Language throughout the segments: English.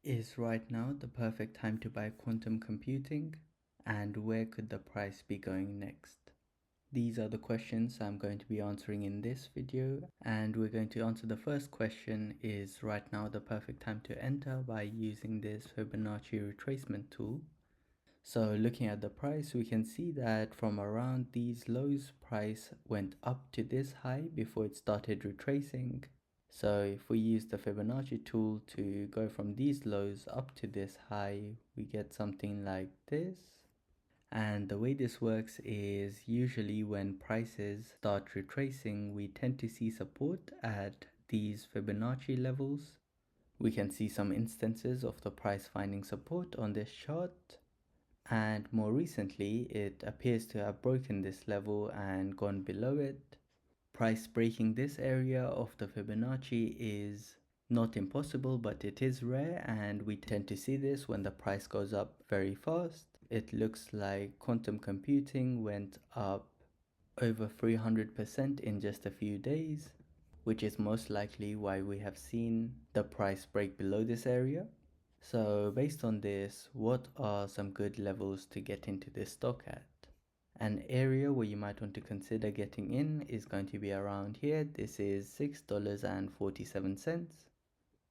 Is right now the perfect time to buy quantum computing? And where could the price be going next? These are the questions I'm going to be answering in this video, and we're going to answer the first question: is right now the perfect time to enter by using this Fibonacci retracement tool? So looking at the price, we can see that from around these lows, price went up to this high before it started retracing. So if we use the Fibonacci tool to go from these lows up to this high, we get something like this. And the way this works is usually when prices start retracing, we tend to see support at these Fibonacci levels. We can see some instances of the price finding support on this chart. And more recently, it appears to have broken this level and gone below it. Price breaking this area of the Fibonacci is not impossible, but it is rare, and we tend to see this when the price goes up very fast. It looks like quantum computing went up over 300% in just a few days, which is most likely why we have seen the price break below this area. So based on this, what are some good levels to get into this stock at? An area where you might want to consider getting in is going to be around here. This is $6.47.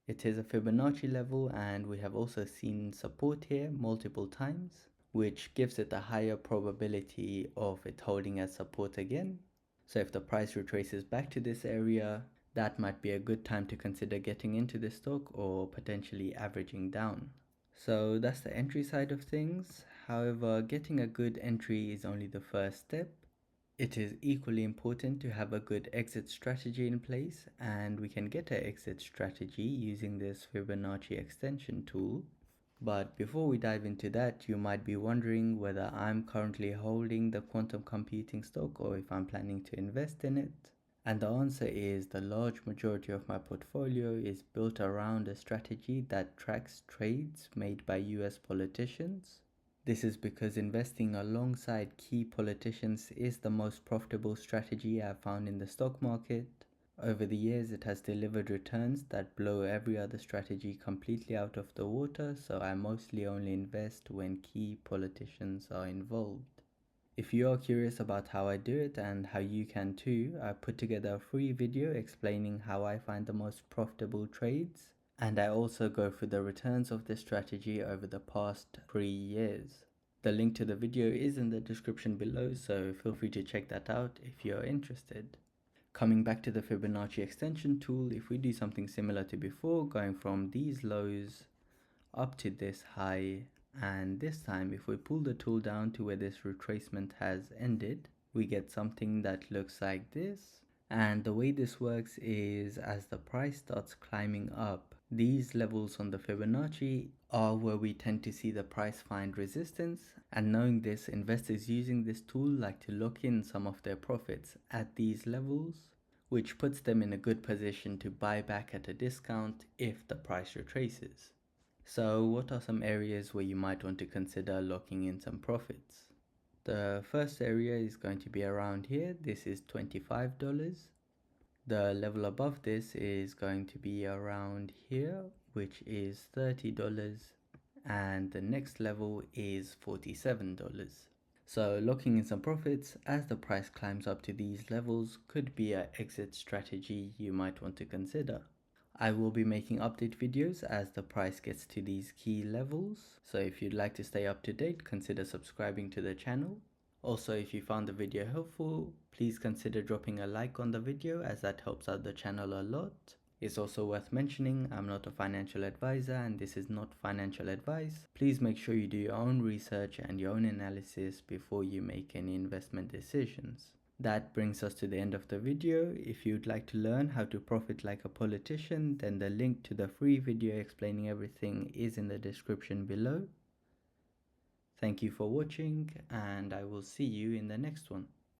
It is a Fibonacci level, and we have also seen support here multiple times, which gives it a higher probability of it holding as support again. So if the price retraces back to this area, that might be a good time to consider getting into this stock or potentially averaging down. So that's the entry side of things. However, getting a good entry is only the first step. It is equally important to have a good exit strategy in place, and we can get an exit strategy using this Fibonacci extension tool. But before we dive into that, you might be wondering whether I'm currently holding the quantum computing stock or if I'm planning to invest in it. And the answer is the large majority of my portfolio is built around a strategy that tracks trades made by US politicians. This is because investing alongside key politicians is the most profitable strategy I've found in the stock market. Over the years, it has delivered returns that blow every other strategy completely out of the water, so I mostly only invest when key politicians are involved. If you are curious about how I do it and how you can too, I put together a free video explaining how I find the most profitable trades, and I also go through the returns of this strategy over the past 3 years. The link to the video is in the description below, so feel free to check that out if you're interested. Coming back to the Fibonacci extension tool, if we do something similar to before, going from these lows up to this high, and this time if we pull the tool down to where this retracement has ended, we get something that looks like this. And the way this works is as the price starts climbing up, these levels on the Fibonacci are where we tend to see the price find resistance. And knowing this, investors using this tool like to lock in some of their profits at these levels, which puts them in a good position to buy back at a discount if the price retraces. So what are some areas where you might want to consider locking in some profits? The first area is going to be around here. This is $25. The level above this is going to be around here, which is $30. And the next level is $47. So locking in some profits as the price climbs up to these levels could be an exit strategy you might want to consider. I will be making update videos as the price gets to these key levels, so if you'd like to stay up to date, consider subscribing to the channel. Also, if you found the video helpful, please consider dropping a like on the video as that helps out the channel a lot. It's also worth mentioning I'm not a financial advisor and this is not financial advice. Please make sure you do your own research and your own analysis before you make any investment decisions. That brings us to the end of the video. If you'd like to learn how to profit like a politician, then the link to the free video explaining everything is in the description below. Thank you for watching, and I will see you in the next one.